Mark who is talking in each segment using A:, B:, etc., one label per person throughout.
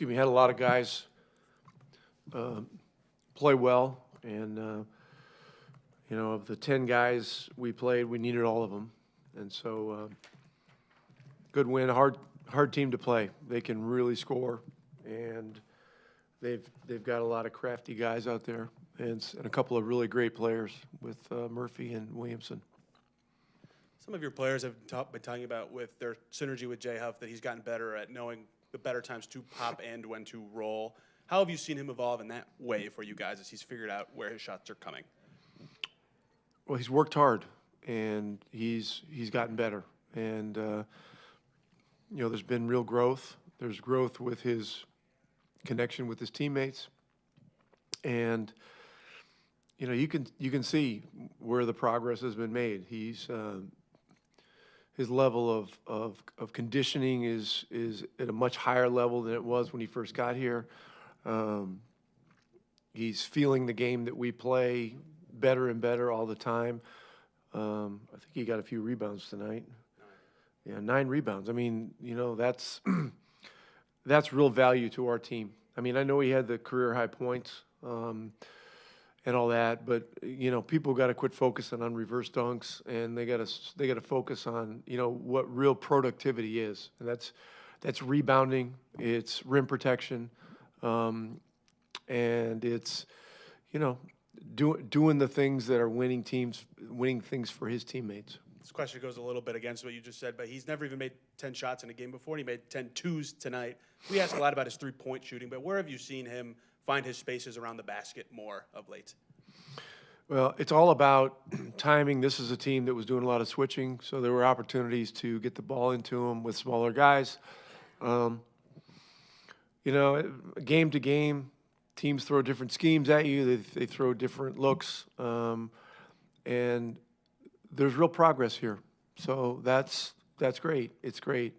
A: had a lot of guys play well, and of the 10 guys we played, we needed all of them, and so good win. Hard team to play. They can really score, and they've got a lot of crafty guys out there, and a couple of really great players with Murphy and Williamson.
B: Some of your players have been talking about with their synergy with Jay Huff that he's gotten better at knowing the better times to pop and when to roll. How have you seen him evolve in that way for you guys as he's figured out where his shots are coming?
A: Well, he's worked hard, and he's gotten better. And, there's been real growth. There's growth with his connection with his teammates. And, you can see where the progress has been made. His level of conditioning is at a much higher level than it was when he first got here. He's feeling the game that we play better and better all the time. I think he got a few rebounds tonight. 9 rebounds. I mean, that's real value to our team. I mean, I know he had the career high points and all that, but people got to quit focusing on reverse dunks, and they got to focus on what real productivity is, and that's rebounding, it's rim protection, and it's doing the things that are winning things for his teammates.
B: This question goes a little bit against what you just said, but he's never even made 10 shots in a game before, and he made 10 twos tonight. We ask a lot about his three-point shooting, but where have you seen him find his spaces around the basket more of late?
A: Well, it's all about timing. This is a team that was doing a lot of switching, so there were opportunities to get the ball into them with smaller guys. Game to game, teams throw different schemes at you. They throw different looks, and there's real progress here. So that's great. It's great,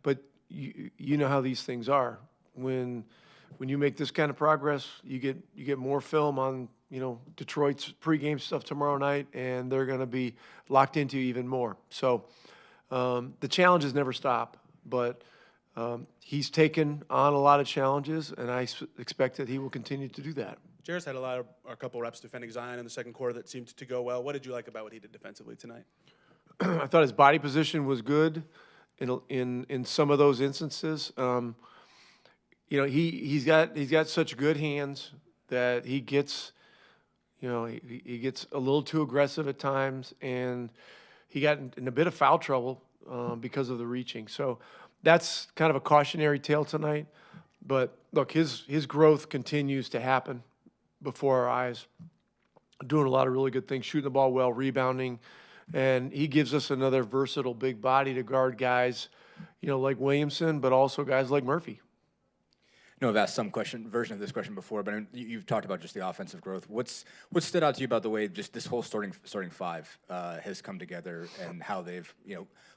A: but you know how these things are. When you make this kind of progress, you get more film on Detroit's pregame stuff tomorrow night, and they're going to be locked into even more. So the challenges never stop, but he's taken on a lot of challenges, and I expect that he will continue to do that.
B: Jarrett's had a couple reps defending Zion in the second quarter that seemed to go well. What did you like about what he did defensively tonight?
A: I thought his body position was good in some of those instances. He's got such good hands that he gets he gets a little too aggressive at times, and he got in a bit of foul trouble because of the reaching. So that's kind of a cautionary tale tonight. But look, his growth continues to happen before our eyes. Doing a lot of really good things, shooting the ball well, rebounding, and he gives us another versatile big body to guard guys, like Williamson, but also guys like Murphy.
C: I've asked some version of this question before, but you've talked about just the offensive growth. What stood out to you about the way just this whole starting five has come together and how they've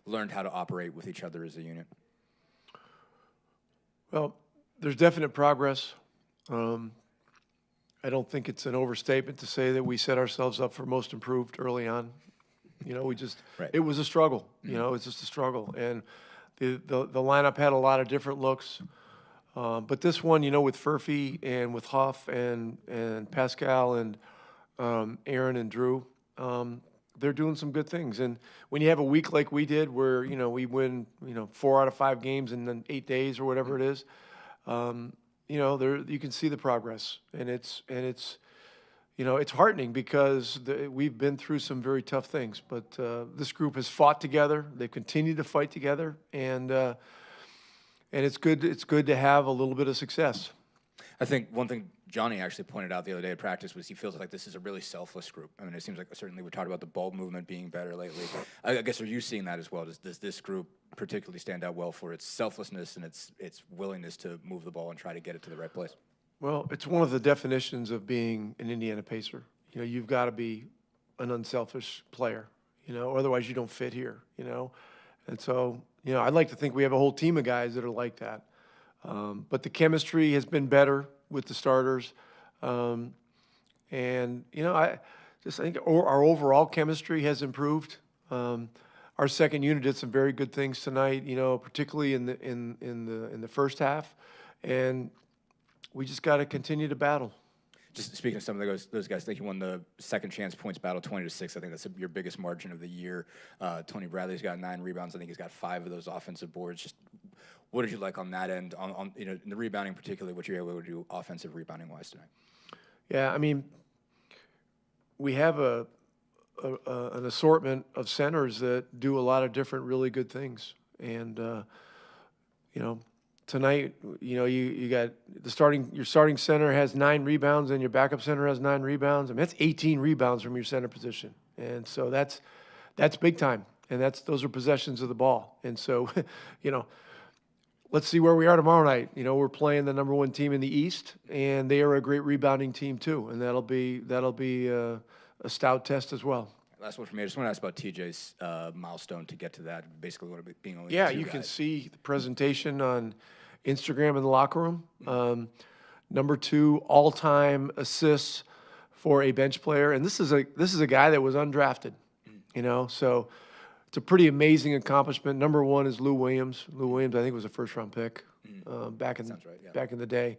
C: learned how to operate with each other as a unit?
A: Well, there's definite progress. I don't think it's an overstatement to say that we set ourselves up for most improved early on.
C: Right.
A: It was a struggle. It's just a struggle, and the lineup had a lot of different looks. But this one, with Furphy and with Huff and Pascal and Aaron and Drew, they're doing some good things. And when you have a week like we did, where we win 4 out of 5 games in then 8 days or whatever it is, you can see the progress, and it's heartening because we've been through some very tough things. But this group has fought together. They've continued to fight together, and it's good to have a little bit of success.
C: I think one thing Johnny actually pointed out the other day at practice was he feels like this is a really selfless group. I mean, it seems like certainly we talked about the ball movement being better lately. I guess, are you seeing that as well? Does this group particularly stand out well for its selflessness and its willingness to move the ball and try to get it to the right place?
A: Well, it's one of the definitions of being an Indiana Pacer. You've got to be an unselfish player, otherwise you don't fit here, And so, I'd like to think we have a whole team of guys that are like that. But the chemistry has been better with the starters. I think our overall chemistry has improved. Our second unit did some very good things tonight, particularly in the first half. and we just got to continue to battle.
C: Just speaking of some of those guys, I think you won the second chance points battle 20-6. I think that's your biggest margin of the year. Tony Bradley's got 9 rebounds. I think he's got 5 of those offensive boards. Just what did you like on that end, on in the rebounding particularly, what you're able to do offensive rebounding wise tonight?
A: Yeah, I mean, we have an assortment of centers that do a lot of different really good things. And, tonight, you got your starting center has 9 rebounds and your backup center has 9 rebounds. I mean, that's 18 rebounds from your center position. And so that's big time. And those are possessions of the ball. And so, let's see where we are tomorrow night. We're playing the number 1 team in the East, and they are a great rebounding team too. And that'll be a stout test as well.
C: Last one for me. I just want to ask about TJ's milestone to get to that. Basically, what it being only
A: Yeah,
C: 2
A: you
C: guys.
A: can see the presentation on Instagram in the locker room. Number 2 all-time assists for a bench player, and this is a guy that was undrafted. So it's a pretty amazing accomplishment. Number 1 is Lou Williams. Lou Williams, I think, was a first-round pick back in
C: Sounds right, yeah.
A: back in the day.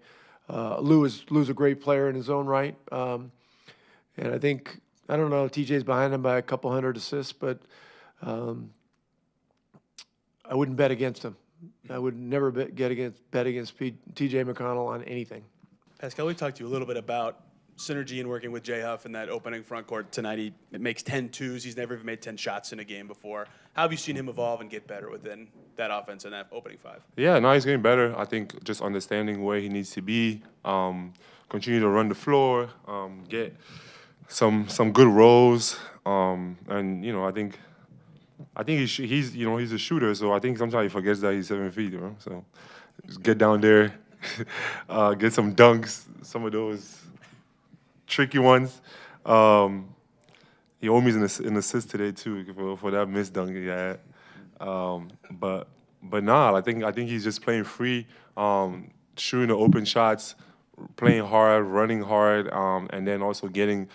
A: Lou's a great player in his own right, and I don't know if TJ's behind him by a couple hundred assists, but I wouldn't bet against him. I would never bet against TJ McConnell on anything.
B: Pascal, we talked to you a little bit about synergy and working with Jay Huff in that opening front court tonight. He makes 10 twos. He's never even made 10 shots in a game before. How have you seen him evolve and get better within that offense and that opening 5?
D: Yeah, no, he's getting better. I think just understanding where he needs to be, continue to run the floor, get some good rolls, and I think he's a shooter. So I think sometimes he forgets that he's 7 feet. So just get down there, get some dunks, some of those tricky ones. He owed me an assist today too for that missed dunk he had. But nah, I think he's just playing free, shooting the open shots, playing hard, running hard, and then also getting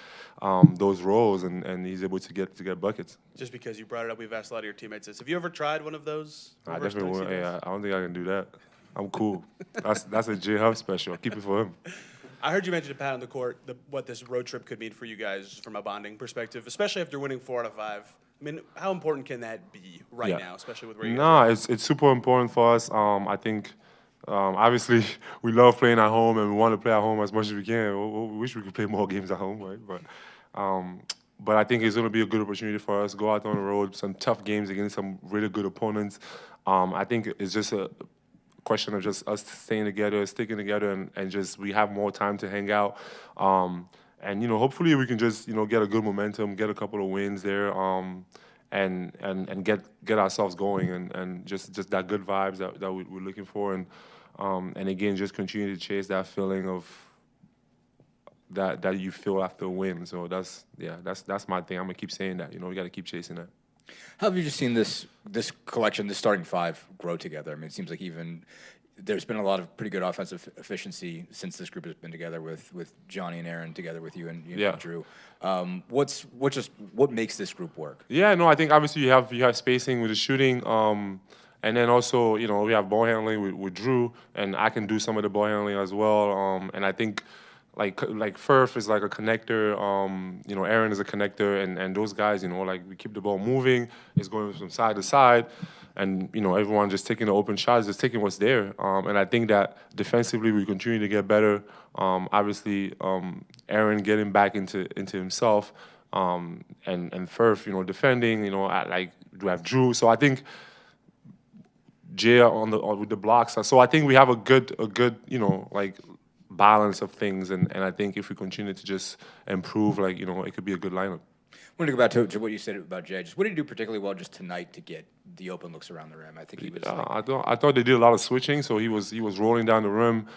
D: those rolls, and he's able to get buckets.
B: Just because you brought it up, we've asked a lot of your teammates this. Have you ever tried one of those?
D: I
B: reverse
D: definitely
B: dunks
D: won't.
B: he does?
D: Yeah, I don't think I can do that. I'm cool. That's a Jay Huff special. I'll keep it for him.
B: I heard you mention a pat on the court, what this road trip could mean for you guys from a bonding perspective, especially after winning 4 out of 5. I mean, how important can that be right now, especially with where you guys are?
D: It's super important for us. I think, obviously, we love playing at home and we want to play at home as much as we can. We wish we could play more games at home, right? But I think it's going to be a good opportunity for us. Go out on the road, some tough games against some really good opponents. I think it's just a question of just us staying together, sticking together, and just we have more time to hang out. And hopefully we can just get a good momentum, get a couple of wins there, and get ourselves going, and just that good vibes that we're looking for, and again just continue to chase that feeling of that you feel after a win. So that's my thing. I'm gonna keep saying that. We got to keep chasing that.
C: How have you just seen this collection, this starting 5, grow together? I mean, it seems like even there's been a lot of pretty good offensive efficiency since this group has been together with Johnny and Aaron, together with you and Drew. What makes this group work?
D: Yeah, no, I think obviously you have spacing with the shooting, and then also we have ball handling with Drew, and I can do some of the ball handling as well. And I think like Furf is like a connector, Aaron is a connector, and those guys, we keep the ball moving, it's going from side to side, and everyone just taking the open shots, just taking what's there. And I think that defensively we continue to get better. Obviously, Aaron getting back into himself, and Furf, defending. We have Drew, so I think Jay with the blocks. So I think we have a good balance of things, and I think if we continue to just improve, it could be a good lineup.
C: I want to go back to what you said about Jay. Just what did he do particularly well just tonight to get the open looks around the rim? I think he was.
D: I thought they did a lot of switching, so he was rolling down the rim,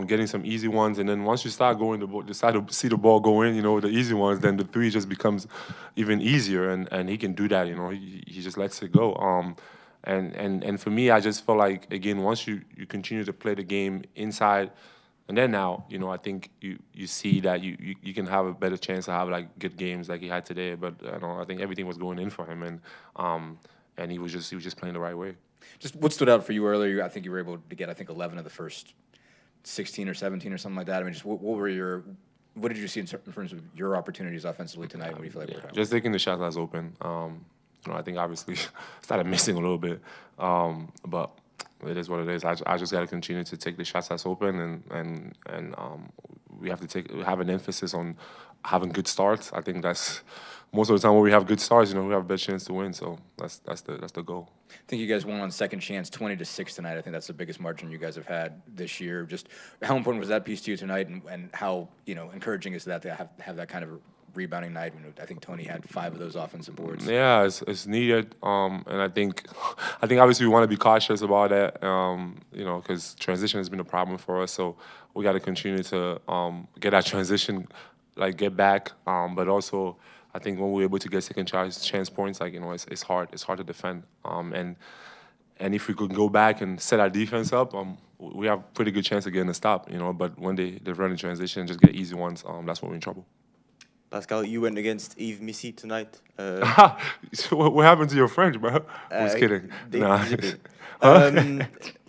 D: getting some easy ones, and then once you start going, decide to see the ball go in, the easy ones, then the 3 just becomes even easier, and he can do that. He just lets it go. And for me, I just felt like, again, once you continue to play the game inside. And then now, I think you see that you can have a better chance to have good games like he had today. But I think everything was going in for him, and he was just playing the right way.
C: Just what stood out for you earlier? I think you were able to get 11 of the first 16 or 17 or something like that. I mean, just what did you see in terms of your opportunities offensively tonight? What do you feel like worked out?
D: Just taking the shots that's open. I think obviously started missing a little bit, but it is what it is. I just got to continue to take the shots that's open, and we have to have an emphasis on having good starts. I think that's most of the time when we have good starts, we have a better chance to win. So that's the goal.
C: I think you guys won on second chance 20-6 tonight. I think that's the biggest margin you guys have had this year. Just how important was that piece to you tonight, and how encouraging is that to have that kind of rebounding night? I think Tony had 5 of those offensive boards.
D: Yeah, it's needed, and I think obviously we want to be cautious about that, because transition has been a problem for us. So we got to continue to get that transition, get back, but also I think when we're able to get second chance points, it's hard to defend, and if we could go back and set our defense up, we have pretty good chance of getting a stop, But when they run in transition and just get easy ones, that's when we're in trouble.
E: Pascal, you went against Yves Missy tonight.
D: What happened to your French, bro? I was kidding. Nah.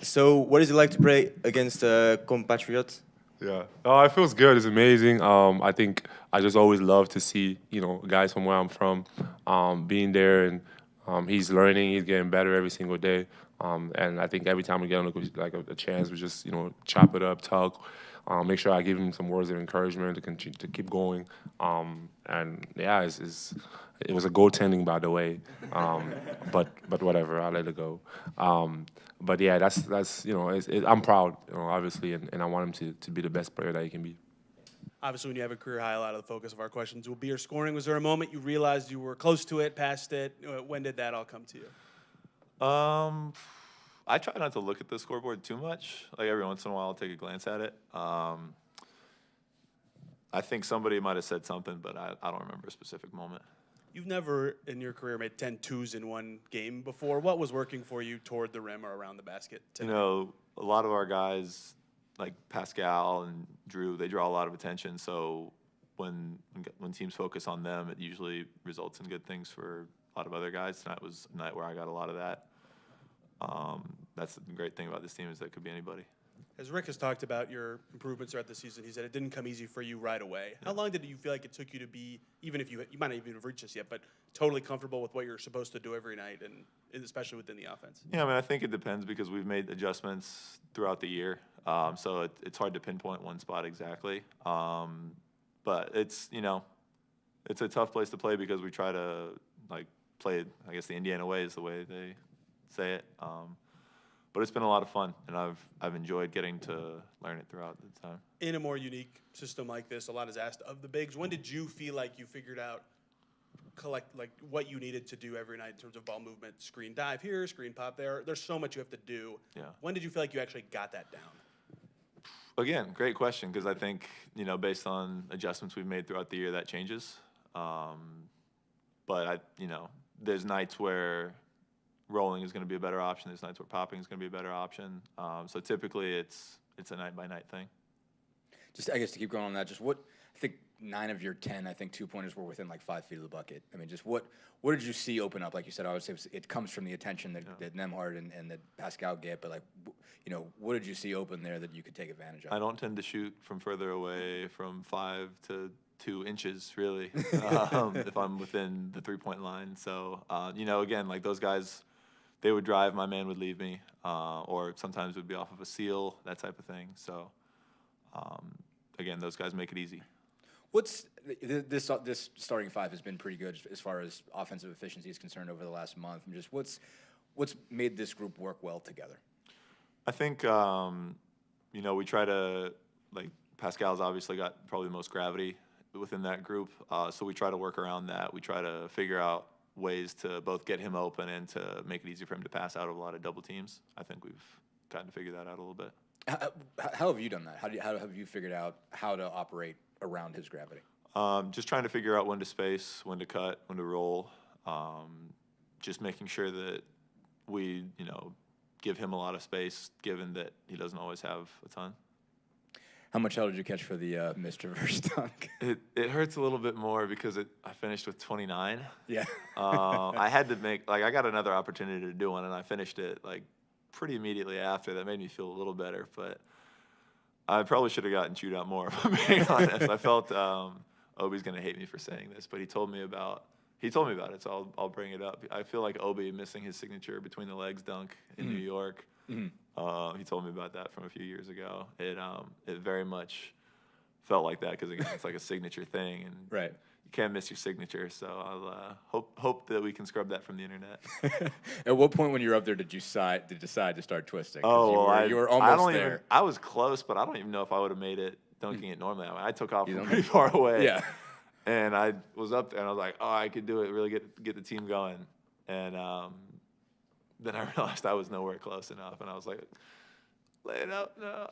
E: So, what is it like to play against a compatriot?
D: Yeah. Oh, it feels good. It's amazing. I think I just always love to see, guys from where I'm from, being there, and he's learning, he's getting better every single day. And I think every time we get on a chance, we just, chop it up, talk, make sure I give him some words of encouragement to continue to keep going. And yeah, it was a goaltending, by the way. But whatever, I'll let it go. But yeah, that's I'm proud, obviously, and I want him to be the best player that he can be.
B: Obviously, when you have a career high, a lot of the focus of our questions will be your scoring. Was there a moment you realized you were close to it, past it? When did that all come to you?
F: I try not to look at the scoreboard too much. Every once in a while, I'll take a glance at it. I think somebody might have said something, but I don't remember a specific moment.
B: You've never, in your career, made 10 twos in one game before. What was working for you toward the rim or around the basket today?
F: A lot of our guys, like Pascal and Drew, they draw a lot of attention. So when teams focus on them, it usually results in good things for a lot of other guys. Tonight was a night where I got a lot of that. That's the great thing about this team is that it could be anybody.
B: As Rick has talked about your improvements throughout the season, he said it didn't come easy for you right away. How long did you feel like it took you to be, even if you might not even have reached this yet, but totally comfortable with what you're supposed to do every night, and especially within the offense?
F: Yeah, I think it depends because we've made adjustments throughout the year. So it's hard to pinpoint one spot exactly. But it's a tough place to play because we try to play, I guess the Indiana way is the way they say it. But it's been a lot of fun, and I've enjoyed getting to learn it throughout the time.
B: In a more unique system like this, a lot is asked of the bigs. When did you feel like you figured out what you needed to do every night in terms of ball movement, screen dive here, screen pop there? There's so much you have to do.
F: Yeah.
B: When did you feel like you actually got that down?
F: Again, great question, because I think, based on adjustments we've made throughout the year, that changes. But there's nights where rolling is going to be a better option. There's nights where popping is going to be a better option. So typically it's a night-by-night thing.
C: Just, I guess, to keep going on that, just I think 9 of your 10, I think 2-pointers were within 5 feet of the bucket. I mean, just what did you see open up? Like you said, I would say it comes from the attention that Nembhard and that Pascal get, but what did you see open there that you could take advantage of?
F: I don't tend to shoot from further away from 5 to 2 inches, really, if I'm within the 3-point line. So, again, those guys, they would drive, my man would leave me, or sometimes it would be off of a seal, that type of thing. So, again, those guys make it easy.
C: What's this starting 5 has been pretty good as far as offensive efficiency is concerned over the last month. And just what's made this group work well together?
F: I think we try to Pascal's obviously got probably the most gravity within that group, so we try to work around that. We try to figure out ways to both get him open and to make it easy for him to pass out of a lot of double teams. I think we've gotten to figure that out a little bit.
C: How have you done that? How have you figured out how to operate around his gravity?
F: Just trying to figure out when to space, when to cut, when to roll. Just making sure that we, give him a lot of space, given that he doesn't always have a ton.
C: How much hell did you catch for the missed reverse dunk?
F: It hurts a little bit more because I finished with 29.
C: Yeah.
F: I had to make I got another opportunity to do one, and I finished it pretty immediately after. That made me feel a little better, but I probably should have gotten chewed out more, if I'm being honest. I felt Obi's going to hate me for saying this, but he told me about it, so I'll bring it up. I feel like Obi missing his signature between the legs dunk in New York. He told me about that from a few years ago. It very much felt like that because it's like a signature thing, and
C: Right.
F: you can't miss your signature. So I'll hope that we can scrub that from the internet.
C: At what point when you were up there did you decide to start twisting? 'Cause
F: Oh, well,
C: you were
F: I
C: almost
F: don't
C: there.
F: even. I was close, but I don't even know if I would have made it dunking it normally. I mean, I took off
C: You
F: from
C: don't
F: pretty far away.
C: Yeah.
F: And I was up there, and I was like, "Oh, I could do it. Really get the team going." And then I realized I was nowhere close enough, and I was like, "Lay it up, no,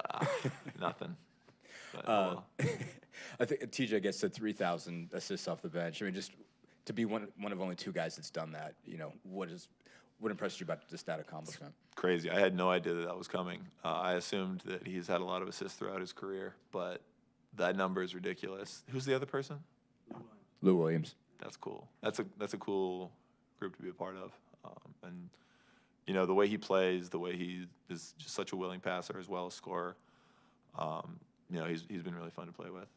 F: nothing." But, oh well.
C: I think TJ gets to 3,000 assists off the bench. I mean, just to be one of only 2 guys that's done that, what impressed you about just that accomplishment?
F: Crazy. I had no idea that was coming. I assumed that he's had a lot of assists throughout his career, but that number is ridiculous. Who's the other person?
C: Lou Williams.
F: That's cool. That's a cool group to be a part of. And the way he plays, the way he is just such a willing passer as well as scorer. He's been really fun to play with.